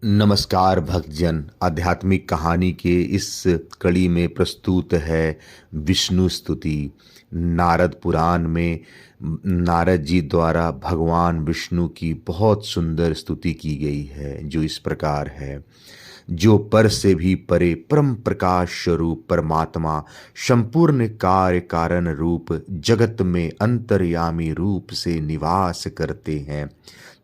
नमस्कार भक्तजन। आध्यात्मिक कहानी के इस कड़ी में प्रस्तुत है विष्णु स्तुति। नारद पुराण में नारद जी द्वारा भगवान विष्णु की बहुत सुंदर स्तुति की गई है, जो इस प्रकार है। जो पर से भी परे परम प्रकाश स्वरूप परमात्मा संपूर्ण कार्य कारण रूप जगत में अंतर्यामी रूप से निवास करते हैं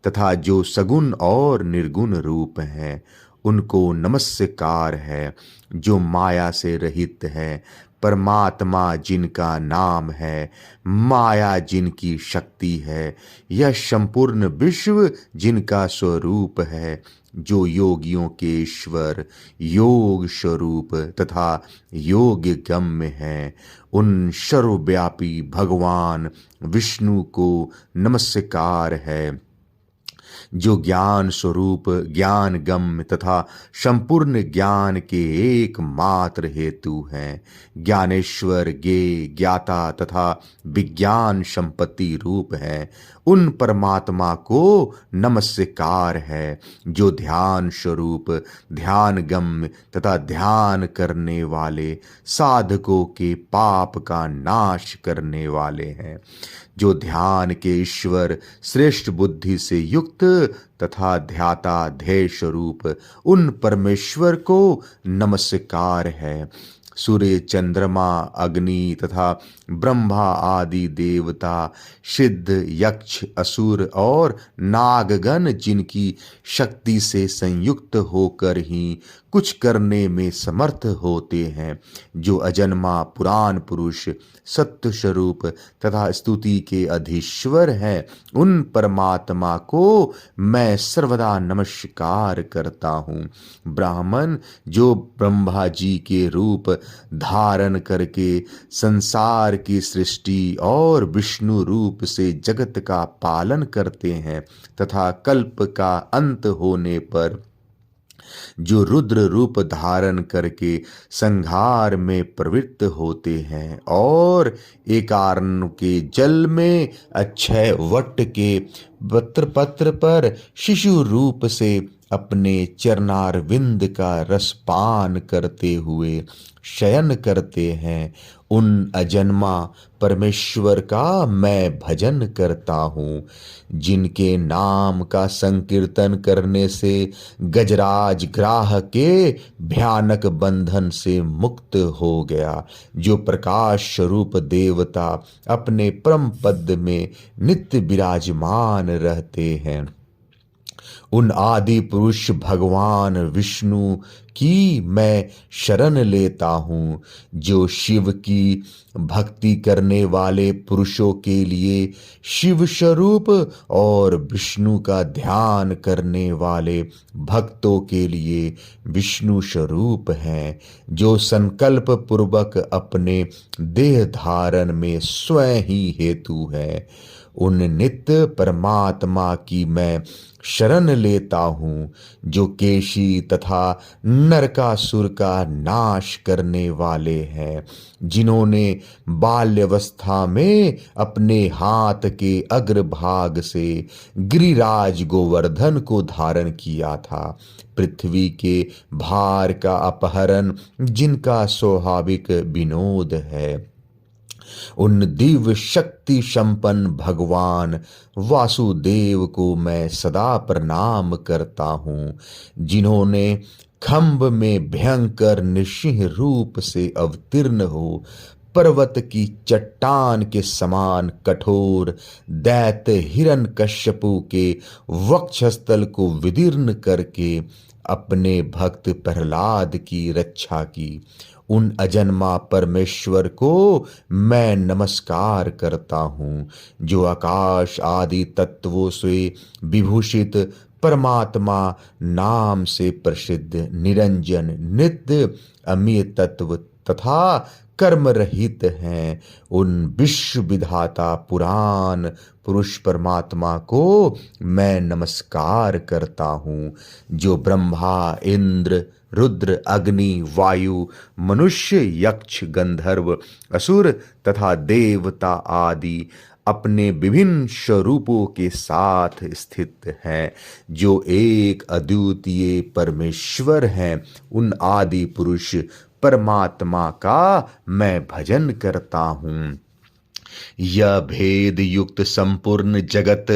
तथा जो सगुण और निर्गुण रूप हैं, उनको नमस्कार है। जो माया से रहित है, परमात्मा जिनका नाम है, माया जिनकी शक्ति है, यह संपूर्ण विश्व जिनका स्वरूप है। जो योगियों के ईश्वर, योग स्वरूप तथा योग गम्य है, उन सर्वव्यापी भगवान विष्णु को नमस्कार है। जो ज्ञान स्वरूप, ज्ञान गम्य तथा संपूर्ण ज्ञान के एकमात्र हेतु हैं, ज्ञानेश्वर, ज्ञाता तथा विज्ञान संपत्ति रूप है, उन परमात्मा को नमस्कार है। जो ध्यान स्वरूप, ध्यान गम्य तथा ध्यान करने वाले, साधकों के पाप का नाश करने वाले हैं। जो ध्यान के ईश्वर, श्रेष्ठ बुद्धि से युक्त तथा ध्याता ध्येय स्वरूप, उन परमेश्वर को नमस्कार है। सूर्य, चंद्रमा, अग्नि तथा ब्रह्मा आदि देवता, सिद्ध, यक्ष, असुर और नागगण जिनकी शक्ति से संयुक्त होकर ही कुछ करने में समर्थ होते हैं, जो अजन्मा पुराण पुरुष, सत्य स्वरूप तथा स्तुति के अधीश्वर हैं, उन परमात्मा को मैं सर्वदा नमस्कार करता हूँ। ब्राह्मण जो ब्रह्मा जी के रूप धारण करके संसार की सृष्टि और विष्णु रूप से जगत का पालन करते हैं तथा कल्प का अंत होने पर जो रुद्र रूप धारण करके संहार में प्रवृत्त होते हैं और एकारण के जल में अक्षय वट के पत्र पर शिशु रूप से अपने चरणारविंद का रसपान करते हुए शयन करते हैं, उन अजन्मा परमेश्वर का मैं भजन करता हूँ। जिनके नाम का संकीर्तन करने से गजराज ग्राह के भयानक बंधन से मुक्त हो गया। जो प्रकाश स्वरूप देवता अपने परम पद में नित्य विराजमान रहते हैं, उन आदि पुरुष भगवान विष्णु की मैं शरण लेता हूँ। जो शिव की भक्ति करने वाले पुरुषों के लिए शिव स्वरूप और विष्णु का ध्यान करने वाले भक्तों के लिए विष्णु स्वरूप हैं। जो संकल्प पूर्वक अपने देह धारण में स्वयं ही हेतु है, उन नित्य परमात्मा की मैं शरण लेता हूँ। जो केशी तथा नरकासुर का नाश करने वाले हैं, जिन्होंने बाल्यावस्था में अपने हाथ के अग्रभाग से गिरिराज गोवर्धन को धारण किया था। पृथ्वी के भार का अपहरण जिनका स्वाभाविक विनोद है, उन दिव्य शक्ति संपन्न भगवान वासुदेव को मैं सदा प्रणाम करता हूँ। जिन्होंने खम्भ में भयंकर नृसिंह रूप से अवतीर्ण हो पर्वत की चट्टान के समान कठोर दैत्य हिरण्यकश्यपु के वक्षस्थल को विदीर्ण करके अपने भक्त प्रहलाद की रक्षा की, उन अजन्मा परमेश्वर को मैं नमस्कार करता हूँ। जो आकाश आदि तत्वों से विभूषित परमात्मा नाम से प्रसिद्ध निरंजन नित्य अमीय तत्व तथा कर्म रहित हैं, उन विश्व विधाता पुराण पुरुष परमात्मा को मैं नमस्कार करता हूँ। जो ब्रह्मा, इंद्र, रुद्र, अग्नि, वायु, मनुष्य, यक्ष, गंधर्व, असुर तथा देवता आदि अपने विभिन्न स्वरूपों के साथ स्थित है, जो एक अद्वितीय परमेश्वर हैं। उन आदि पुरुष परमात्मा का मैं भजन करता हूँ। यह भेद युक्त संपूर्ण जगत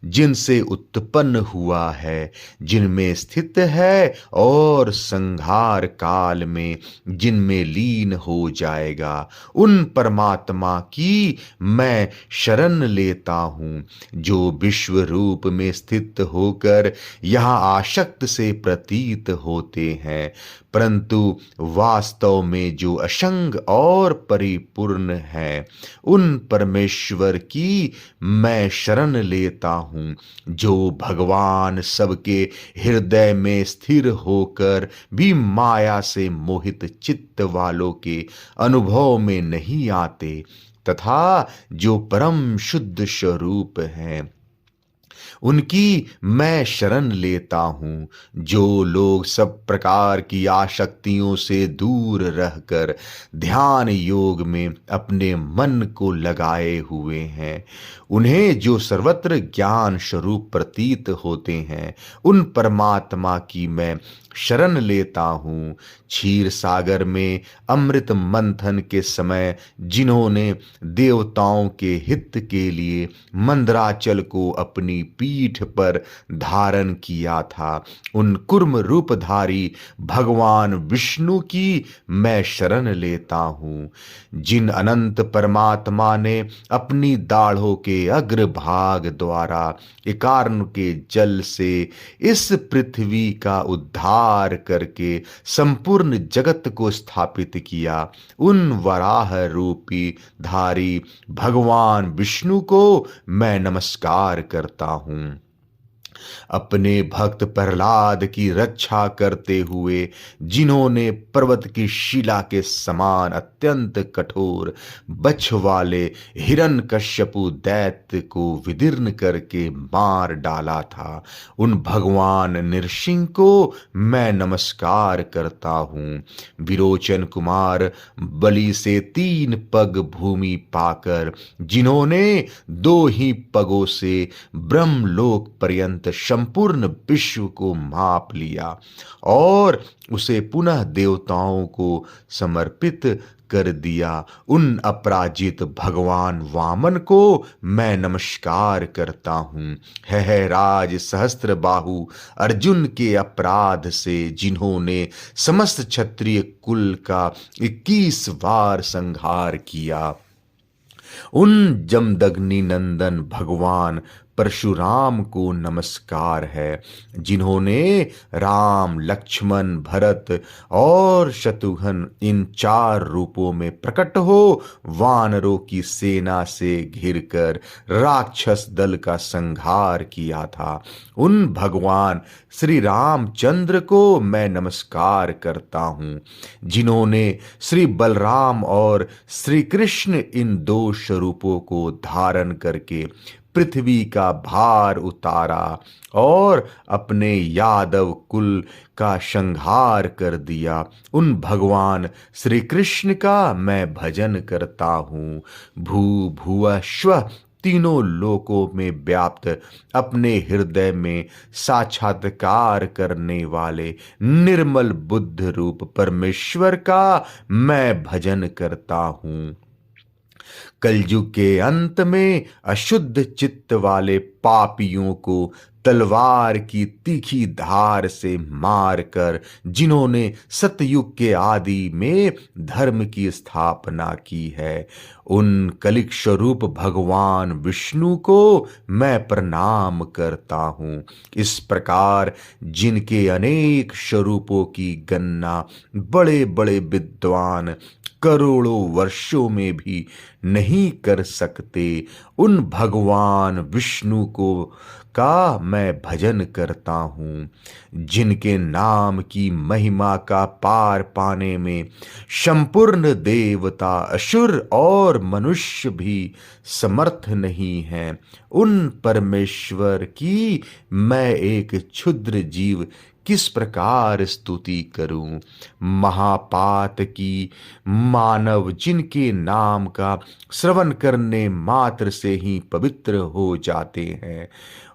जिनसे उत्पन्न हुआ है, जिनमें स्थित है और संहार काल में जिनमें लीन हो जाएगा, उन परमात्मा की मैं शरण लेता हूँ, जो विश्व रूप में स्थित होकर यहाँ आसक्त से प्रतीत होते हैं, परंतु वास्तव में जो असंग और परिपूर्ण है। उन परमेश्वर की मैं शरण लेता हूँ, जो भगवान सबके हृदय में स्थिर होकर भी माया से मोहित चित्त वालों के अनुभव में नहीं आते, तथा जो परम शुद्ध स्वरूप हैं। उनकी मैं शरण लेता हूँ, जो लोग सब प्रकार की आसक्तियों से दूर रहकर ध्यान योग में अपने मन को लगाए हुए हैं। उन्हें जो सर्वत्र ज्ञान स्वरूप प्रतीत होते हैं, उन परमात्मा की मैं शरण लेता हूँ। क्षीर सागर में अमृत मंथन के समय जिन्होंने देवताओं के हित के लिए मंदराचल को अपनी पीठ पर धारण किया था, उन कुर्म रूपधारी भगवान विष्णु की मैं शरण लेता हूँ। जिन अनंत परमात्मा ने अपनी दाढ़ों के अग्रभाग द्वारा एकार्ण के जल से इस पृथ्वी का उद्धार करके संपूर्ण जगत को स्थापित किया, उन वराह रूपी धारी भगवान विष्णु को मैं नमस्कार करता हूँ। अपने भक्त प्रहलाद की रक्षा करते हुए जिन्होंने पर्वत की शिला के समान अत्यंत कठोर बछ वाले हिरण्यकश्यपु दैत्य को विदीर्ण करके मार डाला था, उन भगवान नृसिंह को मैं नमस्कार करता हूँ। विरोचन कुमार बलि से 3 पग भूमि पाकर जिन्होंने 2 ही पगों से ब्रह्मलोक पर्यंत संपूर्ण विश्व को माप लिया और उसे पुनः देवताओं को समर्पित कर दिया, उन अपराजित भगवान वामन को मैं नमस्कार करता हूँ। है राज सहस्त्र बाहु अर्जुन के अपराध से जिन्होंने समस्त क्षत्रिय कुल का 21 बार संहार किया, उन जमदग्नि नंदन भगवान परशुराम को नमस्कार है, जिन्होंने राम लक्ष्मण भरत और शत्रुघ्न इन 4 रूपों में प्रकट हो वानरों की सेना से घिरकर राक्षस दल का संहार किया था, उन भगवान श्री रामचंद्र को मैं नमस्कार करता हूँ, जिन्होंने श्री बलराम और श्री कृष्ण इन 2 स्वरूपों को धारण करके पृथ्वी का भार उतारा और अपने यादव कुल का संहार कर दिया, उन भगवान श्री कृष्ण का मैं भजन करता हूँ। भू भुवः स्वः तीनों लोकों में व्याप्त अपने हृदय में साक्षात्कार करने वाले निर्मल बुद्ध रूप परमेश्वर का मैं भजन करता हूँ। कलयुग के अंत में अशुद्ध चित्त वाले पापियों को तलवार की तीखी धार से मारकर जिन्होंने सतयुग के आदि में धर्म की स्थापना की है, उन कलिक स्वरूप भगवान विष्णु को मैं प्रणाम करता हूँ। इस प्रकार जिनके अनेक स्वरूपों की गणना बड़े बड़े विद्वान करोड़ों वर्षों में भी नहीं कर सकते, उन भगवान विष्णु को का मैं भजन करता हूँ। जिनके नाम की महिमा का पार पाने में संपूर्ण देवता असुर और मनुष्य भी समर्थ नहीं हैं, उन परमेश्वर की मैं एक क्षुद्र जीव किस प्रकार स्तुति करूं। महापात की मानव जिनके नाम का श्रवण करने मात्र से ही पवित्र हो जाते हैं,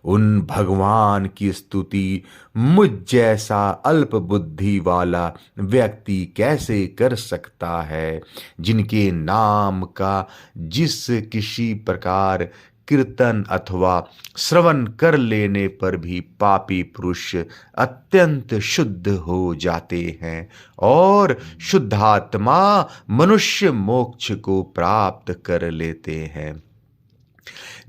उन भगवान की स्तुति मुझ जैसा अल्प बुद्धि वाला व्यक्ति कैसे कर सकता है, जिनके नाम का जिस किसी प्रकार कीर्तन अथवा श्रवण कर लेने पर भी पापी पुरुष अत्यंत शुद्ध हो जाते हैं और शुद्धात्मा मनुष्य मोक्ष को प्राप्त कर लेते हैं।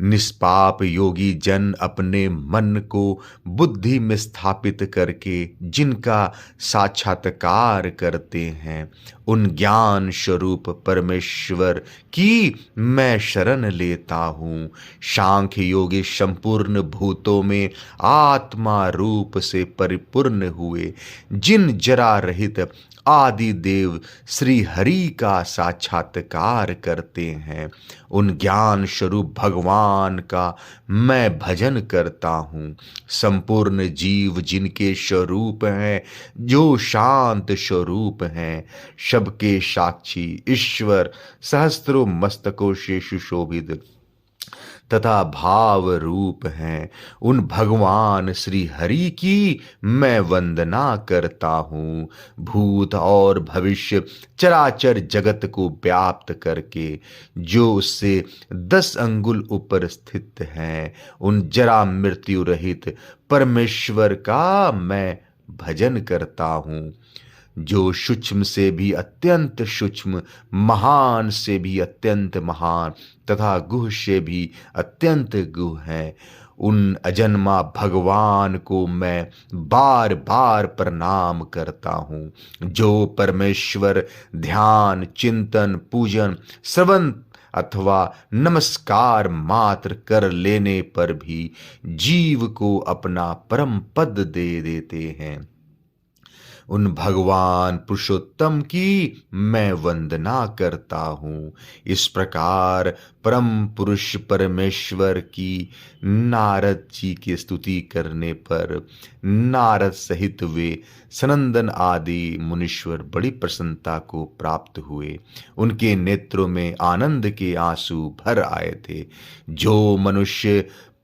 निष्पाप योगी जन अपने मन को बुद्धि में स्थापित करके जिनका साक्षात्कार करते हैं, उन ज्ञान स्वरूप परमेश्वर की मैं शरण लेता हूँ। सांख्य योगी संपूर्ण भूतों में आत्मा रूप से परिपूर्ण हुए, जिन जरा रहित आदि देव श्री हरि का साक्षात्कार करते हैं, उन ज्ञान स्वरूप भगवान का मैं भजन करता हूँ। संपूर्ण जीव जिनके स्वरूप हैं, जो शांत स्वरूप हैं, सबके साक्षी ईश्वर सहस्त्रों मस्तकों से सुशोभित तथा भाव रूप हैं, उन भगवान श्री हरि की मैं वंदना करता हूँ। भूत और भविष्य चराचर जगत को व्याप्त करके जो उससे 10 अंगुल ऊपर स्थित हैं, उन जरा मृत्यु रहित परमेश्वर का मैं भजन करता हूँ। जो सूक्ष्म से भी अत्यंत सूक्ष्म, महान से भी अत्यंत महान तथा गुह से भी अत्यंत गुह हैं, उन अजन्मा भगवान को मैं बार बार प्रणाम करता हूँ। जो परमेश्वर ध्यान चिंतन पूजन श्रवण अथवा नमस्कार मात्र कर लेने पर भी जीव को अपना परम पद दे देते हैं, उन भगवान पुरुषोत्तम की मैं वंदना करता हूँ। इस प्रकार परम पुरुष परमेश्वर की नारद जी की स्तुति करने पर नारद सहित वे सनंदन आदि मुनीश्वर बड़ी प्रसन्नता को प्राप्त हुए। उनके नेत्रों में आनंद के आंसू भर आए थे। जो मनुष्य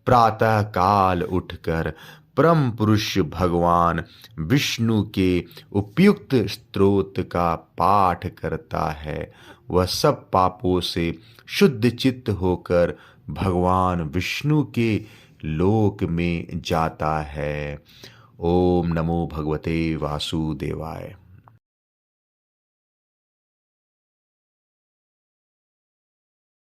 प्रातः काल उठकर परम पुरुष भगवान विष्णु के उपयुक्त स्तोत्र का पाठ करता है, वह सब पापों से शुद्ध चित्त होकर भगवान विष्णु के लोक में जाता है। ओम नमो भगवते वासुदेवाय।